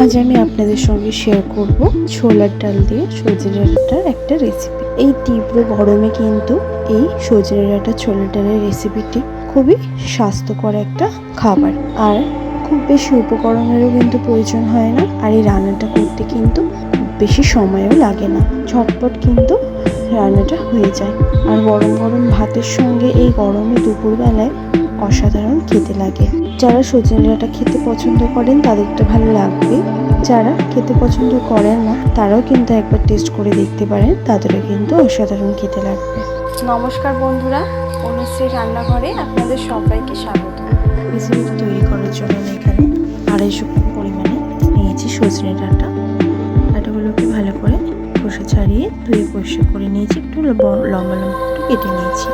আজ আমি আপনাদের সঙ্গে শেয়ার করব ছোলার ডাল দিয়ে সজনে ডাঁটার একটা রেসিপি। এই তীব্র গরমে কিন্তু এই সজনে ডাঁটা ছোলার ডালের রেসিপিটি খুবই স্বাস্থ্যকর একটা খাবার, আর খুব বেশি উপকরণেরও কিন্তু প্রয়োজন হয় না। আর এই রান্নাটা করতে কিন্তু বেশি সময়ও লাগে না, ঝটপট কিন্তু রান্নাটা হয়ে যায়। আর গরম গরম ভাতের সঙ্গে এই গরমে দুপুরবেলায় অসাধারণ খেতে লাগে। যারা সজনে ডাঁটা খেতে পছন্দ করেন তাদের তো ভালো লাগবে, যারা খেতে পছন্দ করেন না তারাও কিন্তু একবার টেস্ট করে দেখতে পারেন, তাদেরও কিন্তু অসাধারণ খেতে লাগবে। নমস্কার বন্ধুরা, অনুশ্রী রান্নাঘরে আপনাদের সবাইকে স্বাগত। রেসিপি তৈরি করার জন্য আমি এখানে 250 গ্রাম পরিমাণে নিয়েছি সজনে ডাঁটা। ডাঁটাগুলোকে ভালো করে খোসা ছাড়িয়ে ধুয়ে পরিষ্কার করে নিয়েছি, একটু লম্বা লম্বা একটু কেটে নিয়েছি।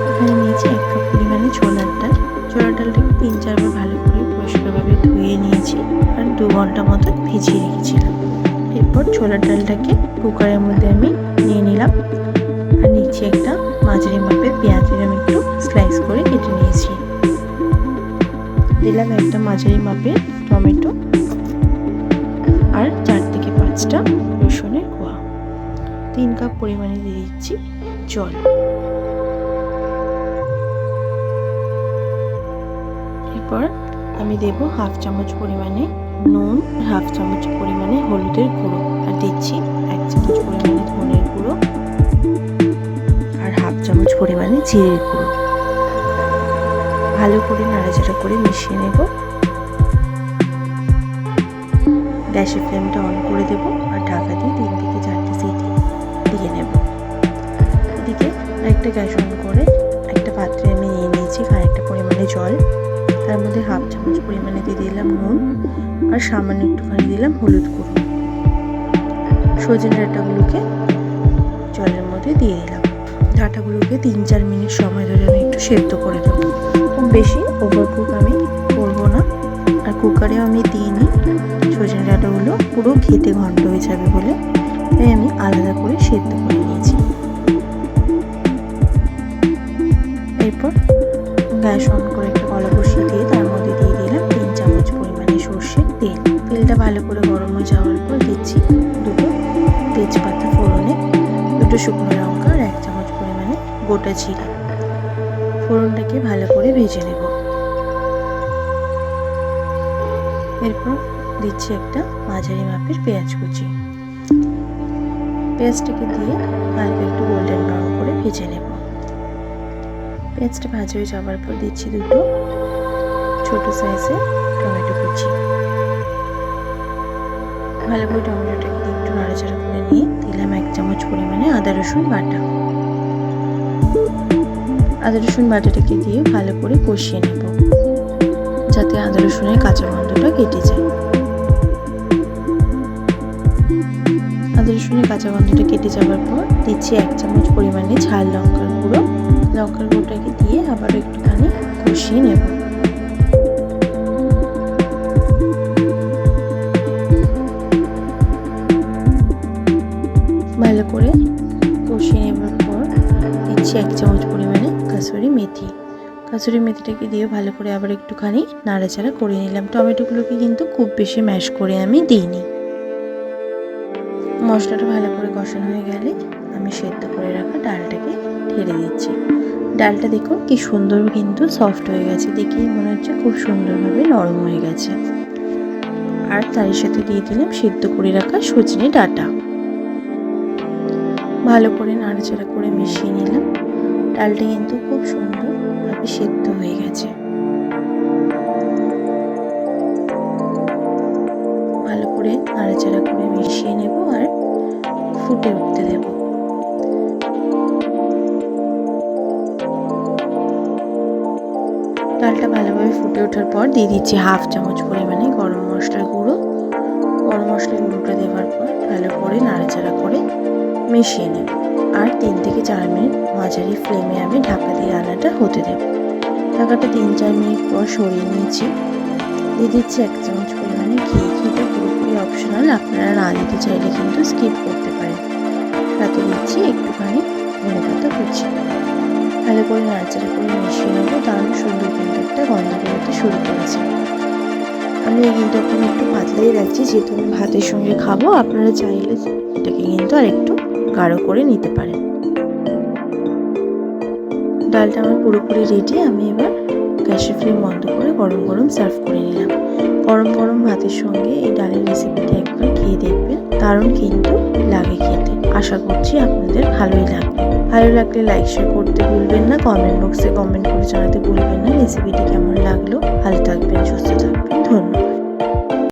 এখানে নিয়েছি 1 কাপ পরিমাণে ছোলার ডাল। ছোলার ডালটাকে 3-4 বার ভালো করে পরিষ্কারভাবে ধুয়ে নিয়েছি আর 2 ঘন্টা মতো ভিজিয়ে রেখেছিলাম। এরপর ছোলার ডালটাকে কুকারের মধ্যে আমি নিয়ে নিলাম আর নিচে একটা মাঝারি মাপের পেঁয়াজের আমি একটু স্লাইস করে কেটে নিয়েছি। দিলাম একটা মাঝারি মাপের টমেটো আর 4 থেকে 5টা রসুনের কোয়া। 3 কাপ পরিমাণে দিয়ে দিচ্ছি জল। এরপর আমি দেব 1/2 চামচ পরিমাণে নুন, 1/2 চামচ পরিমাণে হলুদের গুঁড়ো, আর দিচ্ছি 1 চামচ পরিমাণে ধনের গুঁড়ো আর 1/2 চামচ পরিমাণে জিরের গুঁড়ো। ভালো করে নাড়াচাড়া করে মিশিয়ে নেব। গ্যাসের ফ্লেমটা অন করে দেব আর ঢাকা দিয়ে 3 থেকে 4টে সিটি দিয়ে নেব। এদিকে আরেকটা গ্যাস অন করে একটা পাত্রে আমি নিয়ে নিয়েছি খানিকটা পরিমাণে জল, তার মধ্যে 1/2 চামচ পরিমাণে দিয়ে দিলাম নুন আর সামান্য একটুখানি দিলাম হলুদ গুঁড়ো। সজনে ডাঁটাগুলোকে জলের মধ্যে দিয়ে দিলাম। ডাঁটাগুলোকে 3-4 মিনিট সময় ধরে আমি একটু সেদ্ধ করে দেবো। খুব বেশি ওভারকুক আমি করবো না, আর কুকারেও আমি দিইনি, সজনে ডাঁটাগুলো পুরো ঘেটে ঘন্ট হয়ে যাবে বলে তাই আমি আলাদা করে সেদ্ধ করে নিয়েছি। এরপর গ্যাস অন করে একটা কড়া বসিয়ে দিয়ে তার মধ্যে দিয়ে দিলাম 3 চামচ পরিমাণে সর্ষের তেল। তেলটা ভালো করে গরম হয়ে যাওয়ার পর দিচ্ছি 2টো তেজপাতা ফোড়নে, 2টো শুকনো লঙ্কা আর 1 চামচ পরিমাণে গোটা জিরে। ফোড়নটাকে ভালো করে ভেজে নেব। এরপর দিচ্ছি একটা মাঝারি মাপের পেঁয়াজ কুচি। পেঁয়াজটাকে দিয়ে হালকা একটু গোল্ডেন ব্রাউন করে ভেজে নেব। পেঁয়াজটা ভাজা হয়ে যাওয়ার পর দিচ্ছি 2টো ছোট সাইজের টমেটো কুচি। ভালো করে টমেটোটাকে দিয়ে একটু নাড়াচাড়া করে নিয়ে দিলাম 1 চামচ পরিমাণে আদা রসুন বাটা। আদা রসুন বাটাটাকে দিয়ে ভালো করে কষিয়ে নেব যাতে আদা রসুনের কাঁচা গন্ধটা কেটে যায়। আদা রসুনের কাঁচা গন্ধটা কেটে যাওয়ার পর দিচ্ছি 1 চামচ পরিমাণে ঝাল লঙ্কার গুঁড়ো। লঙ্কার গুঁড়োটাকে দিয়ে আবার একটুখানি কষিয়ে নেব। ভালো করে কষিয়ে নেবার পর দিচ্ছি 1 চামচ পরিমাণে কাসুরি মেথি। কাসুরি মেথিটাকে দিয়ে ভালো করে আবার একটুখানি নাড়াচাড়া করে নিলাম। টমেটোগুলোকে কিন্তু খুব বেশি ম্যাশ করে আমি দিইনি। মশলাটা ভালো করে কষানো হয়ে গেলে আমি সেদ্ধ করে রাখা ডালটাকে ঢেলে দিচ্ছি। ডালটা দেখুন কি সুন্দর কিন্তু সফট হয়ে গেছে, দেখেই মনে হচ্ছে খুব সুন্দরভাবে নরম হয়ে গেছে। আর তার সাথে দিয়ে দিলাম সেদ্ধ করে রাখা সজনে ডাঁটা। ভালো করে নাড়াচাড়া করে মিশিয়ে নিলাম। ডালটা কিন্তু খুব সুন্দরভাবে সেদ্ধ হয়ে গেছে। ভালো করে নাড়াচাড়া করে মিশিয়ে নেব আর ফুটে উঠতে দেব। ডালটা ভালোভাবে ফুটে ওঠার পর দিয়ে দিচ্ছি 1/2 চামচ পরিমাণে গরম মশলার গুঁড়ো। গরম মশলার গুঁড়োটা দেওয়ার পর ভালো করে নাড়াচাড়া করে মিশিয়ে নেব আর 3 থেকে 4 মিনিট মাঝারি ফ্লেমে আমি ঢাকা দিয়ে রান্নাটা হতে দেব। ঢাকাটা 3-4 মিনিট পর সরিয়ে নিয়েছি। দিয়ে দিচ্ছি 1 চামচ পরিমাণে ঘি। ঘিটা পুরোপুরি অপশনাল, আপনারা না দিতে চাইলে কিন্তু স্কিপ করতে পারেন। তাতে দিচ্ছি একটুখানি ধনেপাতা কুচি। ভালো করে নাড়াচাড়া করে মিশিয়ে নেব, দারুণ সুন্দর কিন্তু একটা গন্ধ বেরোতে শুরু করেছে। আমি কিন্তু এখন একটু পাতলাই রাখছি, যেহেতু আমি ভাতের সঙ্গে খাবো। আপনারা চাইলে এটাকে কিন্তু আর একটু গাঢ় করে নিতে পারেন। ডালটা আমার পুরোপুরি রেডি। আমি এবার গ্যাসের ফ্লেম বন্ধ করে গরম গরম সার্ভ করে নিলাম। গরম গরম ভাতের সঙ্গে এই ডালের রেসিপিটা একবার খেয়ে দেখবেন, দারুণ কিন্তু লাগে খেতে। আশা করছি আপনাদের ভালোই লাগবে। ভালো লাগলে লাইক শেয়ার করতে ভুলবেন না, কমেন্ট বক্সে কমেন্ট করে জানাতে ভুলবেন না রেসিপিটি কেমন লাগলো। ভালো থাকবেন, সুস্থ থাকবেন, ধন্যবাদ।